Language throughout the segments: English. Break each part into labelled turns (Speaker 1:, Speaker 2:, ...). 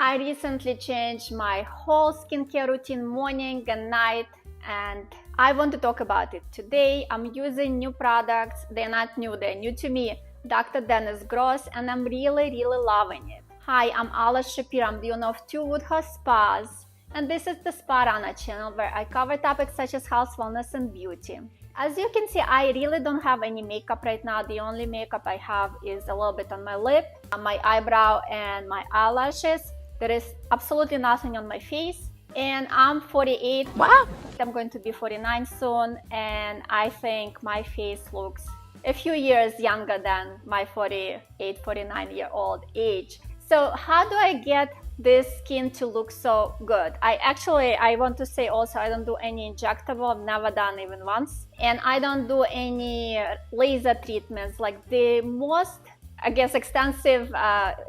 Speaker 1: I recently changed my whole skincare routine, morning and night, and I want to talk about it today. I'm using new products. They're not new, they're new to me. Dr. Dennis Gross, and I'm really loving it. Hi, I'm Alice Shapiro. I'm the owner of 2 Woodhouse spas, and this is the Spa Runner channel where I cover topics such as health, wellness, and beauty. As you can see, I really don't have any makeup right now. The only makeup I have is a little bit on my lip, on my eyebrow, and my eyelashes. There is absolutely nothing on my face, and I'm 48. Wow! I'm going to be 49 soon, and I think my face looks a few years younger than my 48, 49-year-old age. So how do I get this skin to look so good? I want to say also, I don't do any injectable. I've never done even once, and I don't do any laser treatments. Like the most, I guess, extensive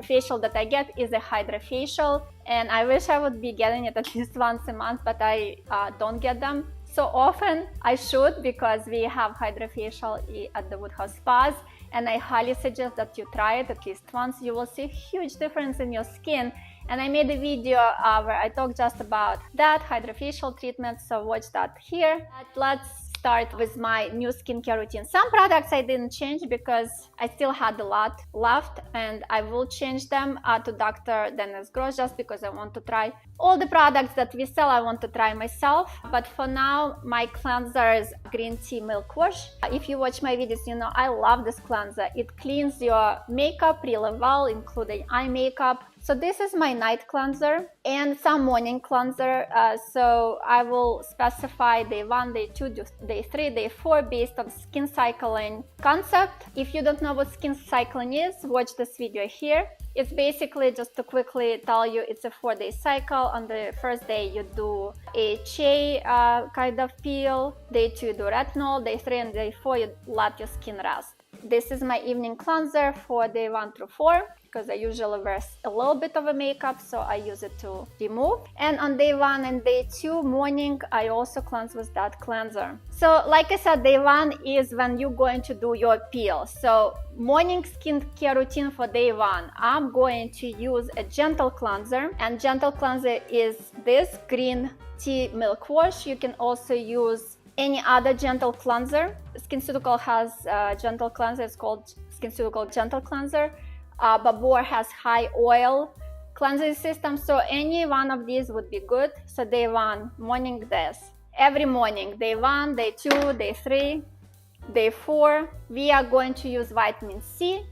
Speaker 1: facial that I get is a HydraFacial, and I wish I would be getting it at least once a month, but I don't get them so often. I should, because we have HydraFacial at the Woodhouse spas, and I highly suggest that you try it at least once. You will see a huge difference in your skin, and I made a video where I talk just about that HydraFacial treatment, so watch that here. Let's start with my new skincare routine. Some products I didn't change because I still had a lot left, and I will change them to Dr. Dennis Gross just because I want to try all the products that we sell. I want to try myself, but for now my cleanser is green tea milk wash. If you watch my videos, you know I love this cleanser. It cleans your makeup really well, including eye makeup. So this is my night cleanser and some morning cleanser. So I will specify day 1, day 2, day 3, day 4 based on skin cycling concept. If you don't know what skin cycling is, watch this video here. It's basically, just to quickly tell you, it's a 4-day cycle. On the first day you do AHA kind of peel, day 2 you do retinol, day 3 and day 4 you let your skin rest. This is my evening cleanser for day 1 through 4, because I usually wear a little bit of a makeup, so I use it to remove. And on day 1 and day 2 morning, I also cleanse with that cleanser. So like I said, day 1 is when you're going to do your peel. So morning skincare routine for day 1, I'm going to use a gentle cleanser, and gentle cleanser is this green tea milk wash. You can also use any other gentle cleanser. SkinCeuticals has a gentle cleanser. It's called SkinCeuticals Gentle Cleanser. Babor has high oil cleansing system, so any one of these would be good. So day 1 morning, this every morning. Day 1, day 2, day 3, day 4 we are going to use vitamin C,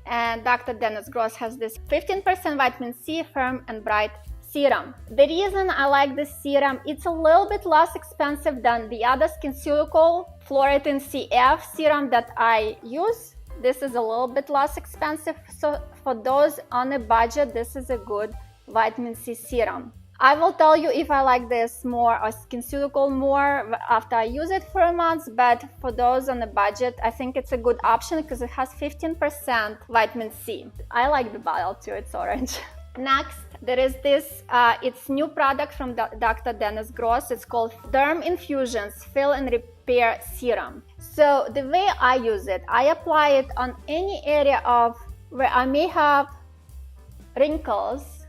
Speaker 1: and Dr. Dennis Gross has this 15% vitamin C firm and bright serum. The reason I like this serum, it's a little bit less expensive than the other SkinCeuticals Phloretin CF serum that I use. This is a little bit less expensive, so for those on a budget, this is a good vitamin C serum. I will tell you if I like this more or SkinCeuticals more after I use it for a month, but for those on a budget, I think it's a good option because it has 15% vitamin C. I like the bottle too, it's orange. Next, there is this, it's new product from Dr. Dennis Gross. It's called DermInfusions Fill and Repair Serum. So the way I use it, I apply it on any area of where I may have wrinkles,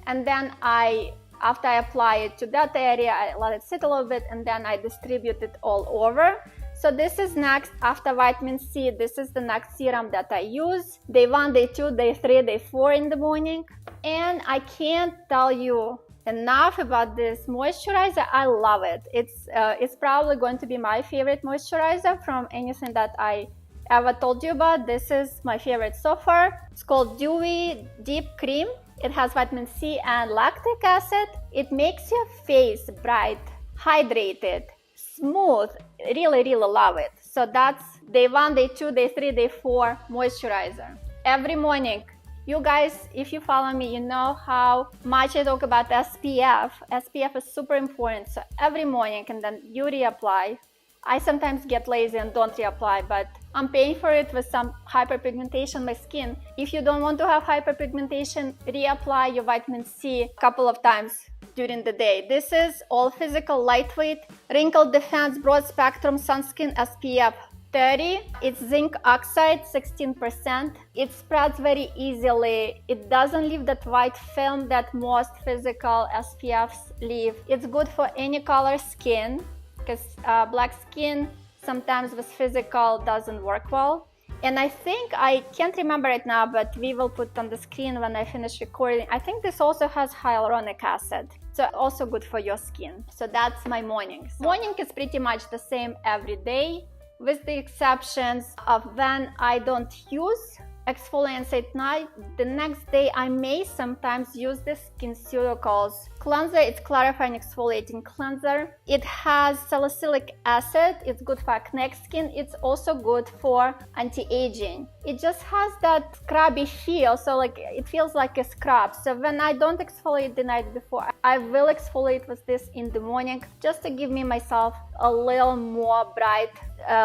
Speaker 1: and then after I apply it to that area, I let it sit a little bit, and then I distribute it all over. So this is next, after vitamin C, this is the next serum that I use. Day 1, day 2, day 3, day 4 in the morning. And I can't tell you enough about this moisturizer. I love it. It's probably going to be my favorite moisturizer from anything that I ever told you about. This is my favorite so far. It's called Dewy Deep Cream. It has vitamin C and lactic acid. It makes your face bright, hydrated, smooth. Really love it. So that's day 1, day 2, day 3, day 4 moisturizer. Every morning. You guys, if you follow me, you know how much I talk about SPF. SPF is super important. So every morning, and then you reapply. I sometimes get lazy and don't reapply, but I'm paying for it with some hyperpigmentation in my skin. If you don't want to have hyperpigmentation, reapply your vitamin C a couple of times during the day. This is all physical, lightweight, wrinkle defense, broad spectrum sunscreen SPF 30. It's zinc oxide, 16%. It spreads very easily. It doesn't leave that white film that most physical SPFs leave. It's good for any color skin, because black skin sometimes with physical doesn't work well. And I think, I can't remember right now, but we will put on the screen when I finish recording. I think this also has hyaluronic acid, so also good for your skin. So that's my mornings. Morning is pretty much the same every day, with the exceptions of when I don't use exfoliants at night. The next day I may sometimes use the SkinCeuticals cleanser. It's clarifying exfoliating cleanser. It has salicylic acid. It's good for acne skin. It's also good for anti-aging. It just has that scrubby feel, so like it feels like a scrub. So when I don't exfoliate the night before, I will exfoliate with this in the morning, just to give me myself a little more bright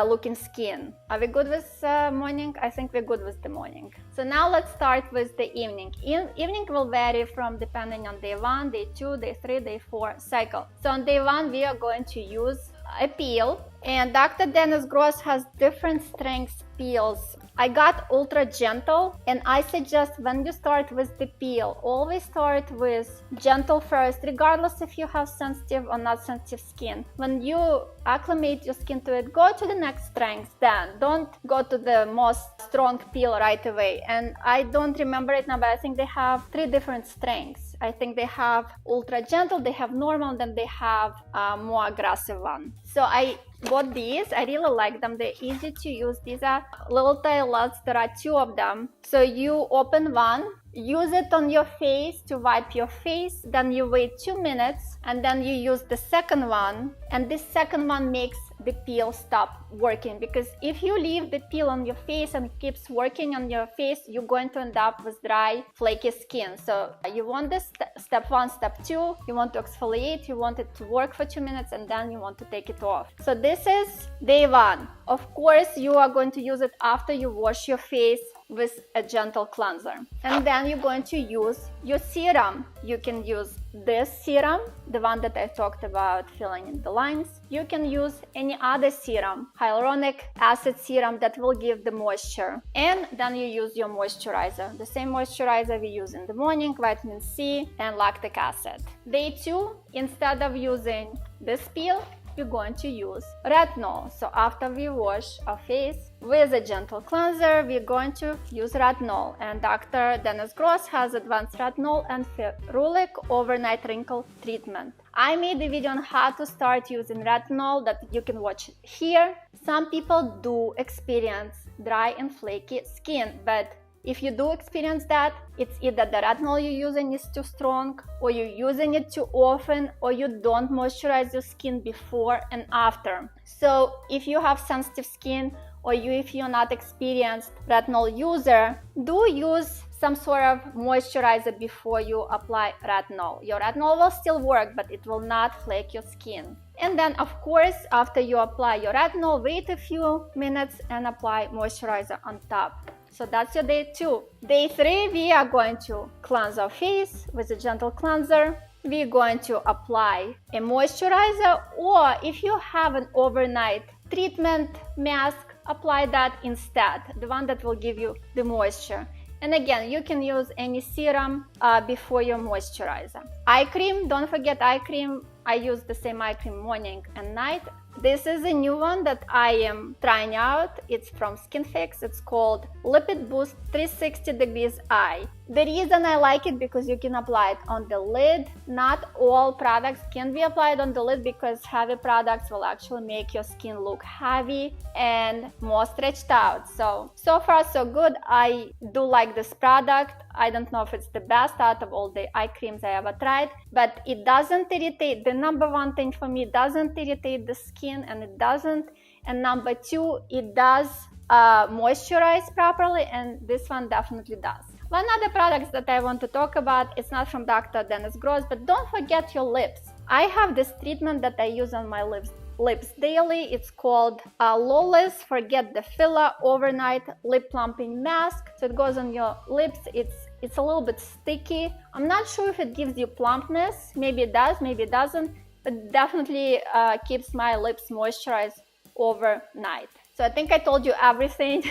Speaker 1: looking skin. Are we good with morning? I think we're good with the morning. So now let's start with the evening. Evening will vary from depending on day 1, day 2, day 3, day 4 cycle. So on day 1 we are going to use a peel, and Dr. Dennis Gross has different strengths peels. I got ultra gentle, and I suggest when you start with the peel, always start with gentle first, regardless if you have sensitive or not sensitive skin. When you acclimate your skin to it, go to the next strength, then don't go to the most strong peel right away. And I don't remember it now, but I think they have 3 different strengths. I think they have ultra gentle, they have normal, then they have more aggressive one. So I bought these. I really like them. They're easy to use. These are little tailets. There are 2 of them. So you open one, use it on your face to wipe your face, then you wait 2 minutes, and then you use the second one, and this second one makes the peel stop working, because if you leave the peel on your face and it keeps working on your face, you're going to end up with dry, flaky skin. So you want this step 1, step 2, you want to exfoliate, you want it to work for 2 minutes, and then you want to take it off. So this is day 1. Of course, you are going to use it after you wash your face with a gentle cleanser. And then you're going to use your serum. You can use this serum, the one that I talked about filling in the lines. You can use any other serum, hyaluronic acid serum that will give the moisture. And then you use your moisturizer, the same moisturizer we use in the morning, vitamin C and lactic acid. Day 2, instead of using this peel, you're going to use retinol. So after we wash our face with a gentle cleanser, we're going to use retinol. And Dr. Dennis Gross has advanced retinol and Ferulic overnight wrinkle treatment. I made a video on how to start using retinol that you can watch here. Some people do experience dry and flaky skin, but if you do experience that, it's either the retinol you're using is too strong, or you're using it too often, or you don't moisturize your skin before and after. So if you have sensitive skin, or if you're not experienced retinol user, do use some sort of moisturizer before you apply retinol. Your retinol will still work, but it will not flake your skin. And then, of course, after you apply your retinol, wait a few minutes and apply moisturizer on top. So that's your day 2. Day 3, we are going to cleanse our face with a gentle cleanser. We're going to apply a moisturizer, or if you have an overnight treatment mask, apply that instead, the one that will give you the moisture. And again, you can use any serum before your moisturizer. Eye cream, don't forget eye cream. I use the same eye cream morning and night. This is a new one that I am trying out. It's from SkinFix. It's called Lipid-Boost 360 Degrees Eye. The reason I like it because you can apply it on the lid. Not all products can be applied on the lid because heavy products will actually make your skin look heavy and more stretched out. So far so good. I do like this product. I don't know if it's the best out of all the eye creams I ever tried, but it doesn't irritate. The number 1 thing for me, it doesn't irritate the skin, and it doesn't. And number 2, it does moisturize properly, and this one definitely does. One other product that I want to talk about, it's not from Dr. Dennis Gross, but don't forget your lips. I have this treatment that I use on my lips daily. It's called Lawless Forget the Filler Overnight Lip-Plumping Mask. So it goes on your lips. It's a little bit sticky. I'm not sure if it gives you plumpness. Maybe it does, maybe it doesn't, but definitely keeps my lips moisturized overnight. So I think I told you everything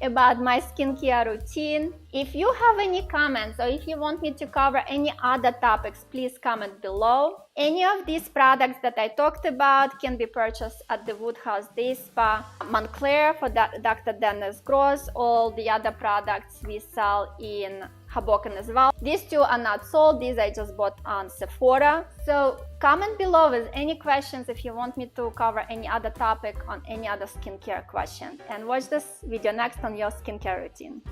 Speaker 1: about my skincare routine. If you have any comments or if you want me to cover any other topics, please comment below. Any of these products that I talked about can be purchased at the Woodhouse Day Spa, Montclair for Dr. Dennis Gross. All the other products we sell in Hoboken as well. These two are not sold, these I just bought on Sephora. So comment below with any questions if you want me to cover any other topic on any other skincare question. And watch this video next on your skincare routine.